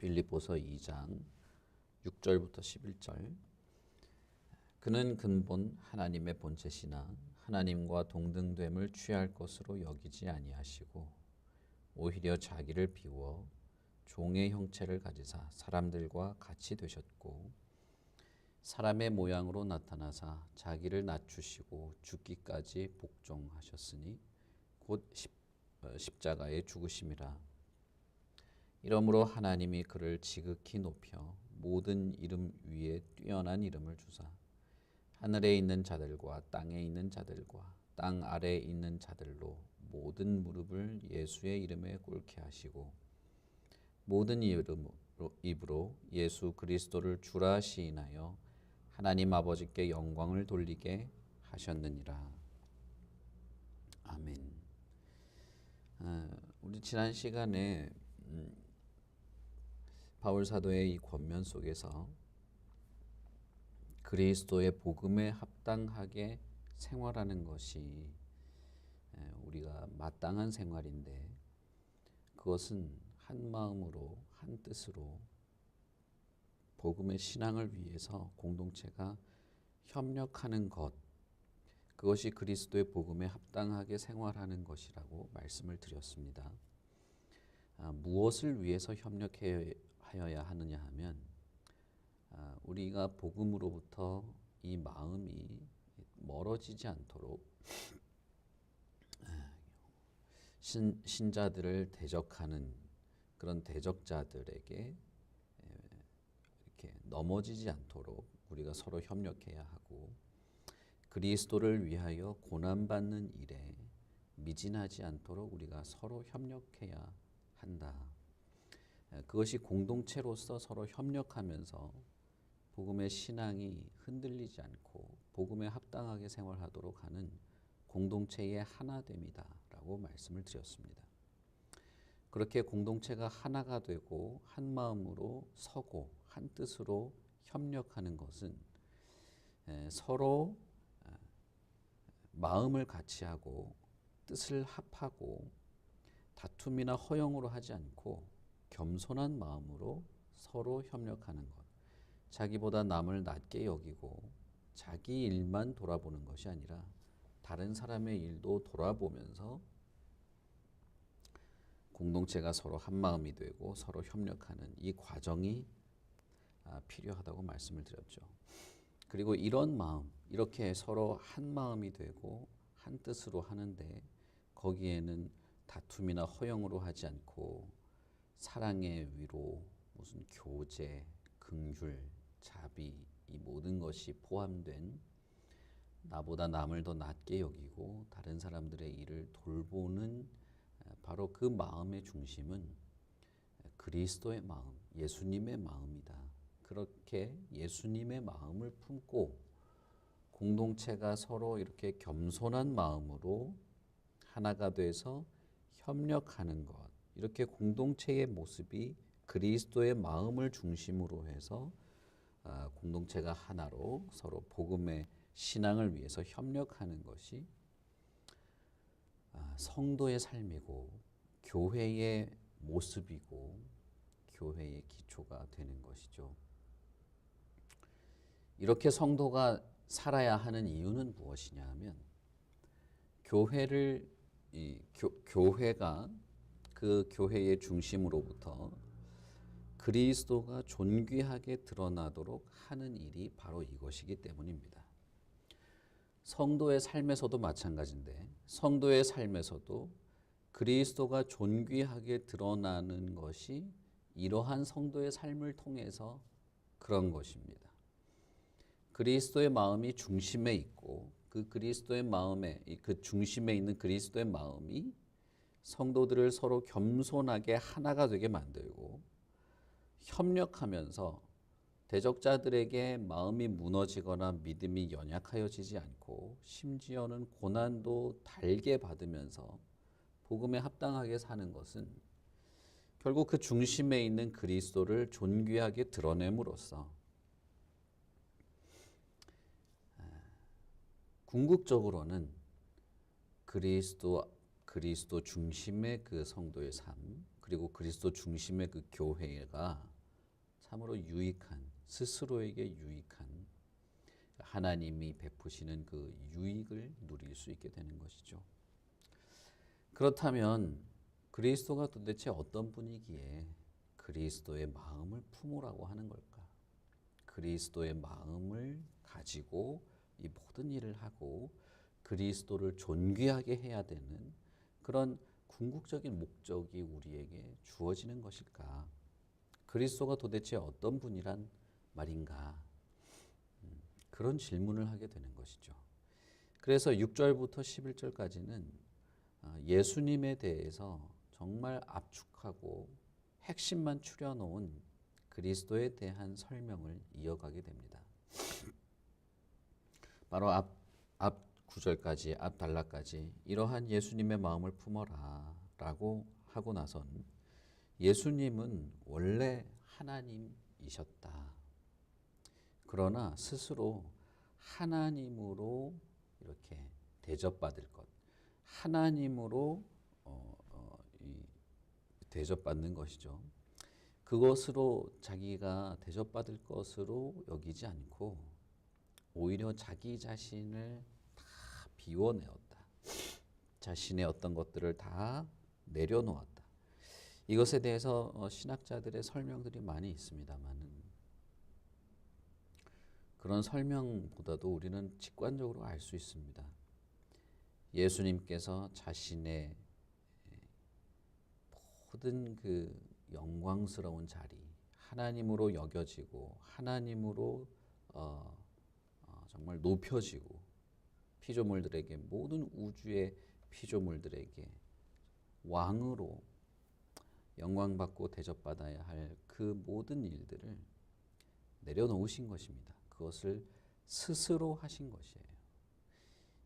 빌립보서 2장 6절부터 11절. 그는 근본 하나님의 본체시나 하나님과 동등됨을 취할 것으로 여기지 아니하시고 오히려 자기를 비워 종의 형체를 가지사 사람들과 같이 되셨고 사람의 모양으로 나타나사 자기를 낮추시고 죽기까지 복종하셨으니 곧 십자가에 죽으심이라. 이러므로 하나님이 그를 지극히 높여 모든 이름 위에 뛰어난 이름을 주사 하늘에 있는 자들과 땅에 있는 자들과 땅 아래에 있는 자들로 모든 무릎을 예수의 이름에 꿇게 하시고 모든 입으로 예수 그리스도를 주라 시인하여 하나님 아버지께 영광을 돌리게 하셨느니라. 아멘. 우리 지난 시간에 바울 사도의 이 권면 속에서 그리스도의 복음에 합당하게 생활하는 것이 우리가 마땅한 생활인데 그것은 한 마음으로 한 뜻으로 복음의 신앙을 위해서 공동체가 협력하는 것, 그것이 그리스도의 복음에 합당하게 생활하는 것이라고 말씀을 드렸습니다. 무엇을 위해서 협력하여야 하느냐 하면 우리가 복음으로부터 이 마음이 멀어지지 않도록 신자들을 대적하는 그런 대적자들에게 이렇게 넘어지지 않도록 우리가 서로 협력해야 하고 그리스도를 위하여 고난받는 일에 미진하지 않도록 우리가 서로 협력해야 한다. 그것이 공동체로서 서로 협력하면서 복음의 신앙이 흔들리지 않고 복음에 합당하게 생활하도록 하는 공동체의 하나됨이다 라고 말씀을 드렸습니다. 그렇게 공동체가 하나가 되고 한 마음으로 서고 한 뜻으로 협력하는 것은 서로 마음을 같이 하고 뜻을 합하고 다툼이나 허영으로 하지 않고 겸손한 마음으로 서로 협력하는 것. 자기보다 남을 낮게 여기고 자기 일만 돌아보는 것이 아니라 다른 사람의 일도 돌아보면서 공동체가 서로 한 마음이 되고 서로 협력하는 이 과정이 필요하다고 말씀을 드렸죠. 그리고 이런 마음, 이렇게 서로 한 마음이 되고 한 뜻으로 하는데 거기에는 다툼이나 허영으로 하지 않고 사랑의 위로, 무슨 교제, 긍휼, 자비 이 모든 것이 포함된 나보다 남을 더 낮게 여기고 다른 사람들의 일을 돌보는 바로 그 마음의 중심은 그리스도의 마음, 예수님의 마음이다. 그렇게 예수님의 마음을 품고 공동체가 서로 이렇게 겸손한 마음으로 하나가 돼서 협력하는 것, 이렇게 공동체의 모습이 그리스도의 마음을 중심으로 해서 공동체가 하나로 서로 복음의 신앙을 위해서 협력하는 것이 성도의 삶이고 교회의 모습이고 교회의 기초가 되는 것이죠. 이렇게 성도가 살아야 하는 이유는 무엇이냐 하면 교회가 그 교회의 중심으로부터 그리스도가 존귀하게 드러나도록 하는 일이 바로 이것이기 때문입니다. 성도의 삶에서도 마찬가지인데 성도의 삶에서도 그리스도가 존귀하게 드러나는 것이 이러한 성도의 삶을 통해서 그런 것입니다. 그리스도의 마음이 중심에 있고 그 그리스도의 마음에 그 중심에 있는 그리스도의 마음이 성도들을 서로 겸손하게 하나가 되게 만들고 협력하면서 대적자들에게 마음이 무너지거나 믿음이 연약하여지지 않고 심지어는 고난도 달게 받으면서 복음에 합당하게 사는 것은 결국 그 중심에 있는 그리스도를 존귀하게 드러냄으로써 궁극적으로는 그리스도 중심의 그 성도의 삶, 그리고 그리스도 중심의 그 교회가 참으로 유익한, 스스로에게 유익한 하나님이 베푸시는 그 유익을 누릴 수 있게 되는 것이죠. 그렇다면 그리스도가 도대체 어떤 분이기에 그리스도의 마음을 품으라고 하는 걸까? 그리스도의 마음을 가지고 이 모든 일을 하고 그리스도를 존귀하게 해야 되는 그런 궁극적인 목적이 우리에게 주어지는 것일까? 그리스도가 도대체 어떤 분이란 말인가? 그런 질문을 하게 되는 것이죠. 그래서 6절부터 11절까지는 예수님에 대해서 정말 압축하고 핵심만 추려놓은 그리스도에 대한 설명을 이어가게 됩니다. 바로 앞 구절까지, 앞 단락까지 이러한 예수님의 마음을 품어라 라고 하고 나선 예수님은 원래 하나님이셨다. 그러나 스스로 하나님으로 이렇게 대접받을 것, 하나님으로 대접받는 것이죠. 그것으로 자기가 대접받을 것으로 여기지 않고 오히려 자기 자신을 다 비워내었다. 자신의 어떤 것들을 다 내려놓았다. 이것에 대해서 신학자들의 설명들이 많이 있습니다만은 그런 설명보다도 우리는 직관적으로 알 수 있습니다. 예수님께서 자신의 모든 그 영광스러운 자리, 하나님으로 여겨지고 하나님으로 정말 높여지고 피조물들에게, 모든 우주의 피조물들에게 왕으로 영광받고 대접받아야 할 그 모든 일들을 내려놓으신 것입니다. 그것을 스스로 하신 것이에요.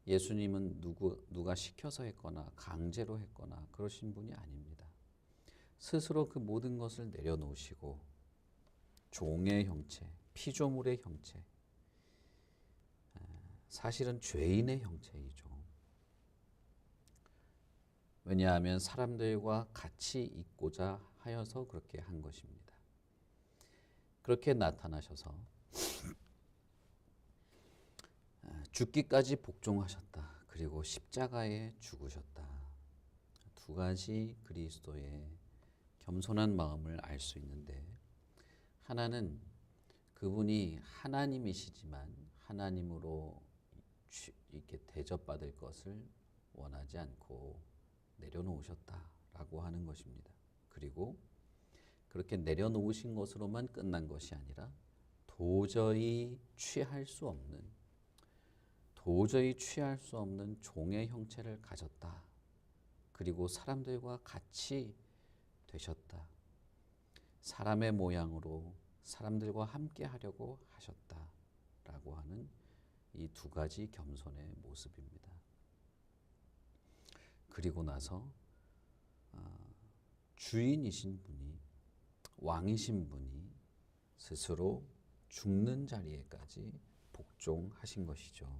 예수님은 누가 시켜서 했거나 강제로 했거나 그러신 분이 아닙니다. 스스로 그 모든 것을 내려놓으시고 종의 형체, 피조물의 형체, 사실은 죄인의 형체이죠. 왜냐하면 사람들과 같이 있고자 하여서 그렇게 한 것입니다. 그렇게 나타나셔서 죽기까지 복종하셨다. 그리고 십자가에 죽으셨다. 두 가지 그리스도의 겸손한 마음을 알 수 있는데, 하나는 그분이 하나님이시지만 하나님으로 이렇게 대접받을 것을 원하지 않고 내려놓으셨다라고 하는 것입니다. 그리고 그렇게 내려놓으신 것으로만 끝난 것이 아니라 도저히 취할 수 없는 종의 형체를 가졌다. 그리고 사람들과 같이 되셨다. 사람의 모양으로 사람들과 함께 하려고 하셨다라고 하는 이 두 가지 겸손의 모습입니다. 그리고 나서 주인이신 분이, 왕이신 분이 스스로 죽는 자리에까지 복종하신 것이죠.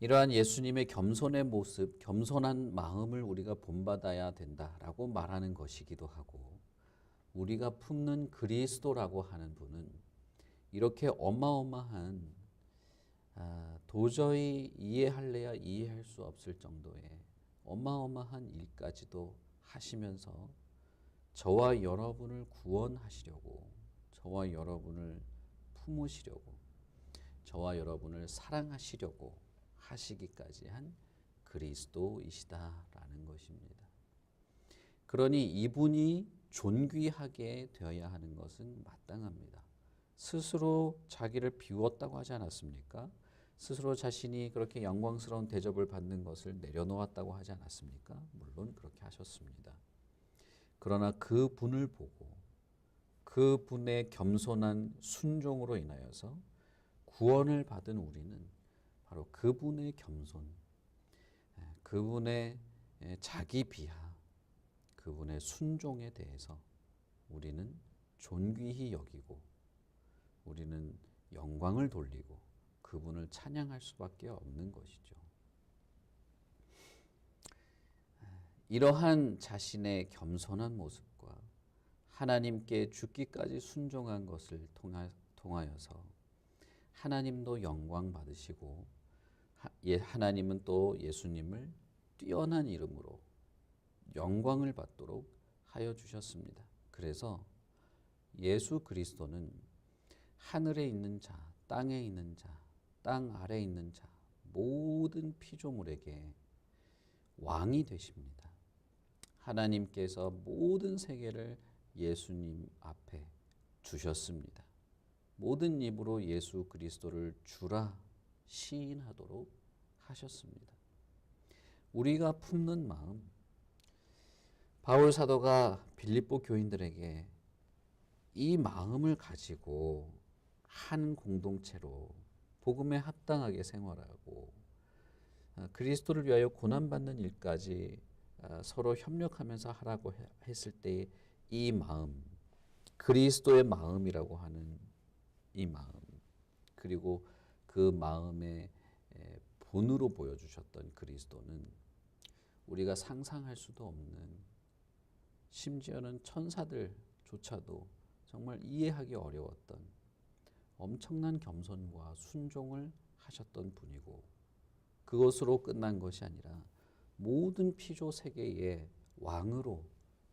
이러한 예수님의 겸손의 모습, 겸손한 마음을 우리가 본받아야 된다라고 말하는 것이기도 하고, 우리가 품는 그리스도라고 하는 분은 이렇게 어마어마한 도저히 이해할래야 이해할 수 없을 정도의 어마어마한 일까지도 하시면서 저와 여러분을 구원하시려고, 저와 여러분을 품으시려고, 저와 여러분을 사랑하시려고 하시기까지 한 그리스도이시다라는 것입니다. 그러니 이분이 존귀하게 되어야 하는 것은 마땅합니다. 스스로 자기를 비웠다고 하지 않았습니까? 스스로 자신이 그렇게 영광스러운 대접을 받는 것을 내려놓았다고 하지 않았습니까? 물론 그렇게 하셨습니다. 그러나 그 분을 보고 그 분의 겸손한 순종으로 인하여서 구원을 받은 우리는 바로 그분의 겸손, 그분의 자기 비하, 그분의 순종에 대해서 우리는 존귀히 여기고 우리는 영광을 돌리고 그분을 찬양할 수밖에 없는 것이죠. 이러한 자신의 겸손한 모습과 하나님께 죽기까지 순종한 것을 통하여서 하나님도 영광 받으시고 하나님은 또 예수님을 뛰어난 이름으로 영광을 받도록 하여 주셨습니다. 그래서 예수 그리스도는 하늘에 있는 자, 땅에 있는 자, 땅 아래에 있는 자, 모든 피조물에게 왕이 되십니다. 하나님께서 모든 세계를 예수님 앞에 두셨습니다. 모든 입으로 예수 그리스도를 주라 시인하도록 하셨습니다. 우리가 품는 마음, 바울 사도가 빌립보 교인들에게 이 마음을 가지고 한 공동체로 복음에 합당하게 생활하고 그리스도를 위하여 고난받는 일까지 서로 협력하면서 하라고 했을 때 이 마음, 그리스도의 마음이라고 하는 이 마음, 그리고 그 마음의 본으로 보여주셨던 그리스도는 우리가 상상할 수도 없는, 심지어는 천사들조차도 정말 이해하기 어려웠던 엄청난 겸손과 순종을 하셨던 분이고, 그것으로 끝난 것이 아니라 모든 피조 세계의 왕으로,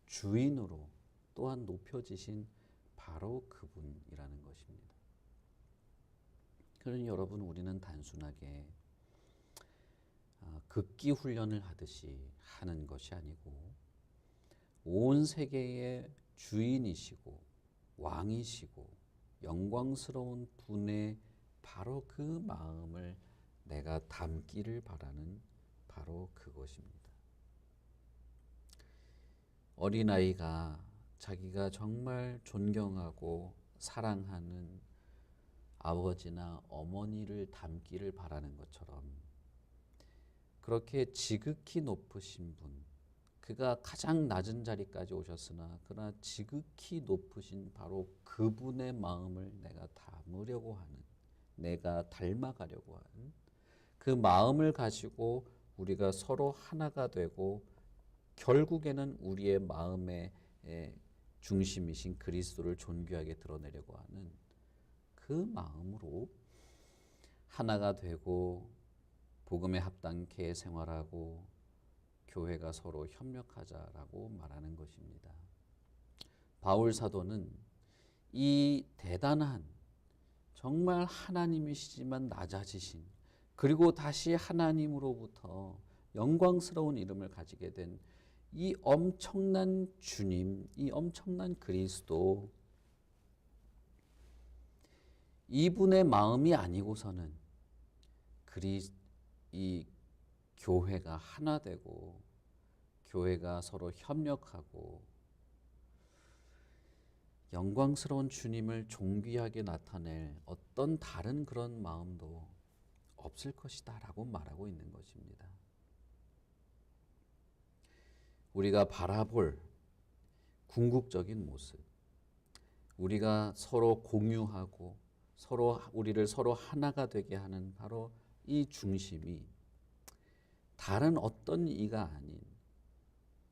주인으로 또한 높여지신 바로 그분이라는 것입니다. 그러니 여러분, 우리는 단순하게 극기 훈련을 하듯이 하는 것이 아니고 온 세계의 주인이시고 왕이시고 영광스러운 분의 바로 그 마음을 내가 담기를 바라는 바로 그것입니다. 어린아이가 자기가 정말 존경하고 사랑하는 아버지나 어머니를 닮기를 바라는 것처럼, 그렇게 지극히 높으신 분, 그가 가장 낮은 자리까지 오셨으나 그러나 지극히 높으신 바로 그분의 마음을 내가 담으려고 하는, 내가 닮아가려고 하는 그 마음을 가지고 우리가 서로 하나가 되고 결국에는 우리의 마음의 중심이신 그리스도를 존귀하게 드러내려고 하는 그 마음으로 하나가 되고 복음에 합당케 생활하고 교회가 서로 협력하자라고 말하는 것입니다. 바울 사도는 이 대단한, 정말 하나님이시지만 낮아지신, 그리고 다시 하나님으로부터 영광스러운 이름을 가지게 된 이 엄청난 주님, 이 엄청난 그리스도, 이분의 마음이 아니고서는 이 교회가 하나 되고 교회가 서로 협력하고 영광스러운 주님을 존귀하게 나타낼 어떤 다른 그런 마음도 없을 것이다 라고 말하고 있는 것입니다. 우리가 바라볼 궁극적인 모습, 우리가 서로 공유하고 우리를 서로 하나가 되게 하는 바로 이 중심이 다른 어떤 이가 아닌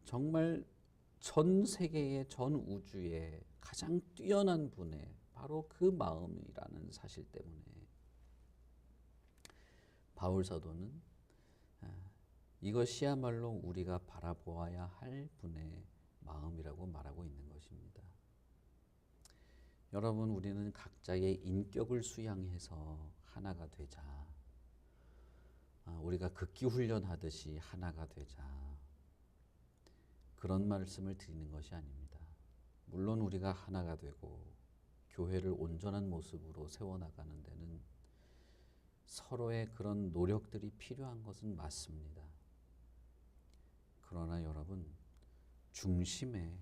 정말 전 세계의, 전 우주의 가장 뛰어난 분의 바로 그 마음이라는 사실 때문에 바울 사도는 이것이야말로 우리가 바라보아야 할 분의 마음이라고 말하고 있는 것입니다. 여러분, 우리는 각자의 인격을 수양해서 하나가 되자, 우리가 극기 훈련하듯이 하나가 되자, 그런 말씀을 드리는 것이 아닙니다. 물론 우리가 하나가 되고 교회를 온전한 모습으로 세워나가는 데는 서로의 그런 노력들이 필요한 것은 맞습니다. 그러나 여러분, 중심에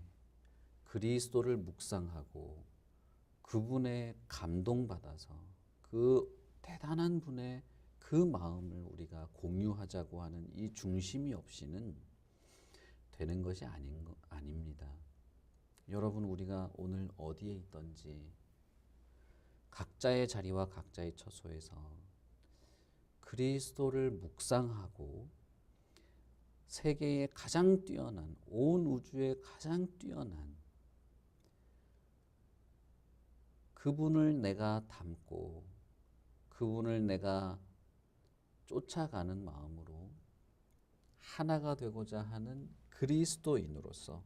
그리스도를 묵상하고 그분의 감동받아서 그 대단한 분의 그 마음을 우리가 공유하자고 하는 이 중심이 없이는 되는 것이 아닙니다. 여러분, 우리가 오늘 어디에 있든지 각자의 자리와 각자의 처소에서 그리스도를 묵상하고 세계의 가장 뛰어난, 온 우주의 가장 뛰어난 그분을 내가 닮고 그분을 내가 쫓아가는 마음으로 하나가 되고자 하는 그리스도인으로서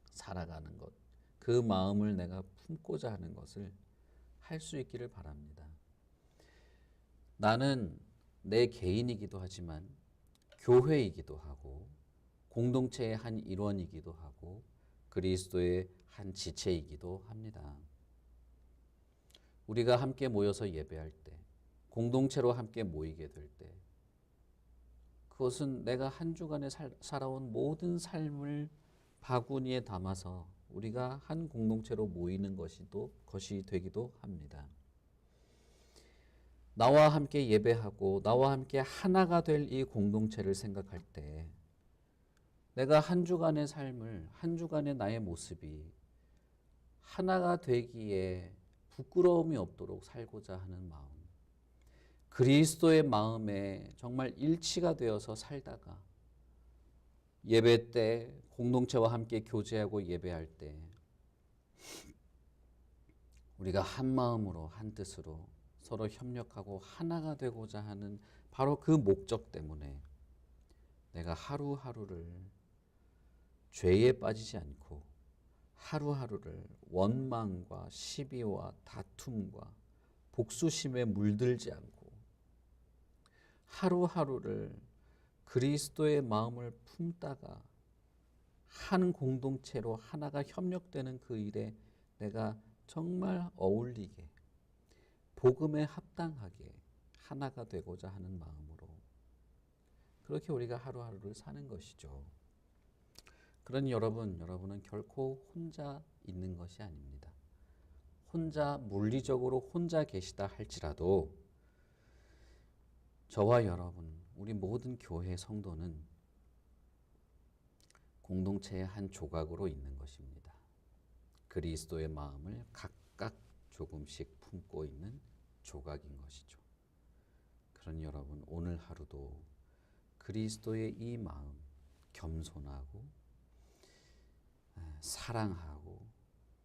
살아가는 것, 그 마음을 내가 품고자 하는 것을 할 수 있기를 바랍니다. 나는 내 개인이기도 하지만 교회이기도 하고 공동체의 한 일원이기도 하고 그리스도의 한 지체이기도 합니다. 우리가 함께 모여서 예배할 때, 공동체로 함께 모이게 될 때, 그것은 내가 한 주간에 살아온 모든 삶을 바구니에 담아서 우리가 한 공동체로 모이는 것이 되기도 합니다. 나와 함께 예배하고 나와 함께 하나가 될 이 공동체를 생각할 때 내가 한 주간의 삶을, 한 주간의 나의 모습이 하나가 되기에 부끄러움이 없도록 살고자 하는 마음, 그리스도의 마음에 정말 일치가 되어서 살다가 예배 때 공동체와 함께 교제하고 예배할 때 우리가 한 마음으로 한 뜻으로 서로 협력하고 하나가 되고자 하는 바로 그 목적 때문에 내가 하루하루를 죄에 빠지지 않고 하루하루를 원망과 시비와 다툼과 복수심에 물들지 않고 하루하루를 그리스도의 마음을 품다가 한 공동체로 하나가 협력되는 그 일에 내가 정말 어울리게 복음에 합당하게 하나가 되고자 하는 마음으로 그렇게 우리가 하루하루를 사는 것이죠. 그러니 여러분은 결코 혼자 있는 것이 아닙니다. 혼자 물리적으로 혼자 계시다 할지라도 저와 여러분, 우리 모든 교회 성도는 공동체의 한 조각으로 있는 것입니다. 그리스도의 마음을 각각 조금씩 품고 있는 조각인 것이죠. 그러니 여러분, 오늘 하루도 그리스도의 이 마음, 겸손하고 사랑하고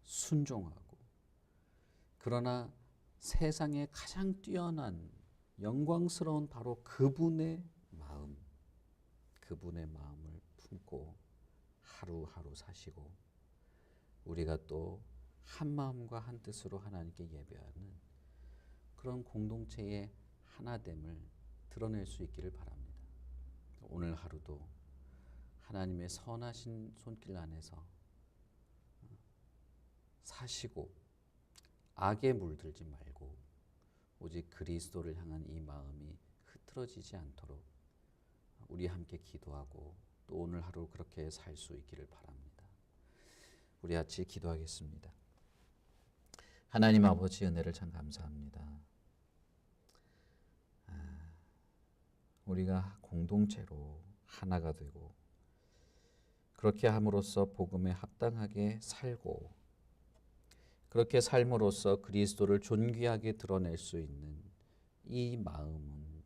순종하고 그러나 세상에 가장 뛰어난 영광스러운 바로 그분의 마음을 품고 하루하루 사시고 우리가 또 한 마음과 한 뜻으로 하나님께 예배하는 그런 공동체의 하나됨을 드러낼 수 있기를 바랍니다. 오늘 하루도 하나님의 선하신 손길 안에서 사시고 악에 물들지 말고 오직 그리스도를 향한 이 마음이 흐트러지지 않도록 우리 함께 기도하고 또 오늘 하루 그렇게 살 수 있기를 바랍니다. 우리 같이 기도하겠습니다. 하나님 아버지 은혜를 참 감사합니다. 우리가 공동체로 하나가 되고 그렇게 함으로써 복음에 합당하게 살고 그렇게 삶으로써 그리스도를 존귀하게 드러낼 수 있는 이 마음은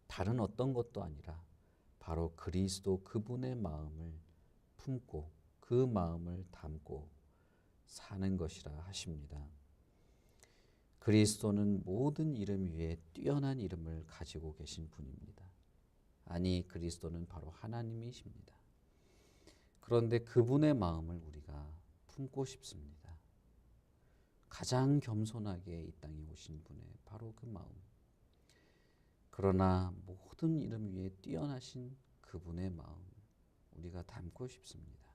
다른 어떤 것도 아니라 바로 그리스도 그분의 마음을 품고 그 마음을 담고 사는 것이라 하십니다. 그리스도는 모든 이름 위에 뛰어난 이름을 가지고 계신 분입니다. 아니, 그리스도는 바로 하나님이십니다. 그런데 그분의 마음을 우리가 품고 싶습니다. 가장 겸손하게 이 땅에 오신 분의 바로 그 마음. 그러나 모든 이름 위에 뛰어나신 그분의 마음 우리가 담고 싶습니다.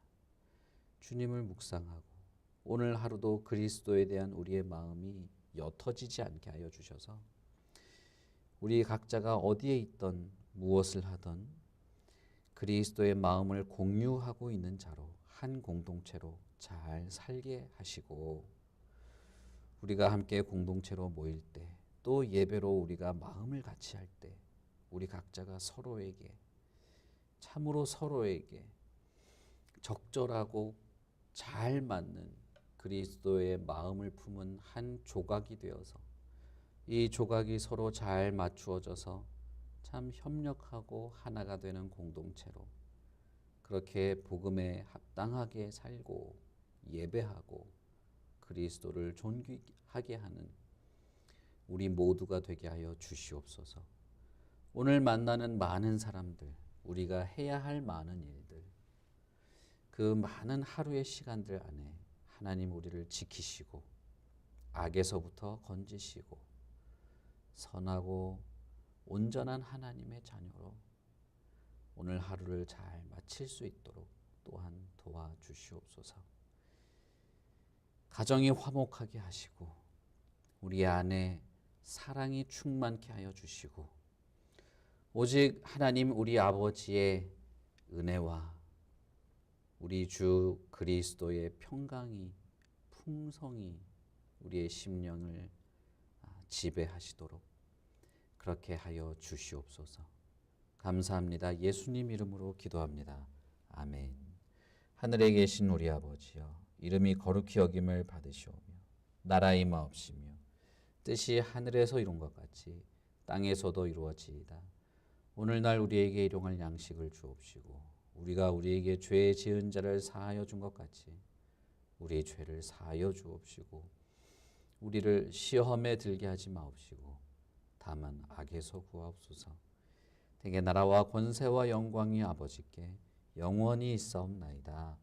주님을 묵상하고 오늘 하루도 그리스도에 대한 우리의 마음이 옅어지지 않게 하여 주셔서 우리 각자가 어디에 있던 무엇을 하던 그리스도의 마음을 공유하고 있는 자로 한 공동체로 잘 살게 하시고 우리가 함께 공동체로 모일 때 또 예배로 우리가 마음을 같이 할 때 우리 각자가 참으로 서로에게 적절하고 잘 맞는 그리스도의 마음을 품은 한 조각이 되어서 이 조각이 서로 잘 맞추어져서 참 협력하고 하나가 되는 공동체로 그렇게 복음에 합당하게 살고 예배하고 그리스도를 존귀하게 하는 우리 모두가 되게 하여 주시옵소서. 오늘 만나는 많은 사람들, 우리가 해야 할 많은 일들, 그 많은 하루의 시간들 안에 하나님 우리를 지키시고 악에서부터 건지시고 선하고 온전한 하나님의 자녀로 오늘 하루를 잘 마칠 수 있도록 또한 도와주시옵소서. 가정이 화목하게 하시고 우리 안에 사랑이 충만케 하여 주시고 오직 하나님 우리 아버지의 은혜와 우리 주 그리스도의 평강이 풍성이 우리의 심령을 지배하시도록 그렇게 하여 주시옵소서. 감사합니다. 예수님 이름으로 기도합니다. 아멘. 하늘에 계신 우리 아버지여, 이름이 거룩히 여김을 받으시오며 나라의 마옵시며 뜻이 하늘에서 이룬 것 같이 땅에서도 이루어지이다. 오늘날 우리에게 일용할 양식을 주옵시고 우리가 우리에게 죄 지은 자를 사하여 준 것 같이 우리의 죄를 사하여 주옵시고 우리를 시험에 들게 하지 마옵시고 다만 악에서 구하옵소서. 대개 나라와 권세와 영광이 아버지께 영원히 있사옵나이다.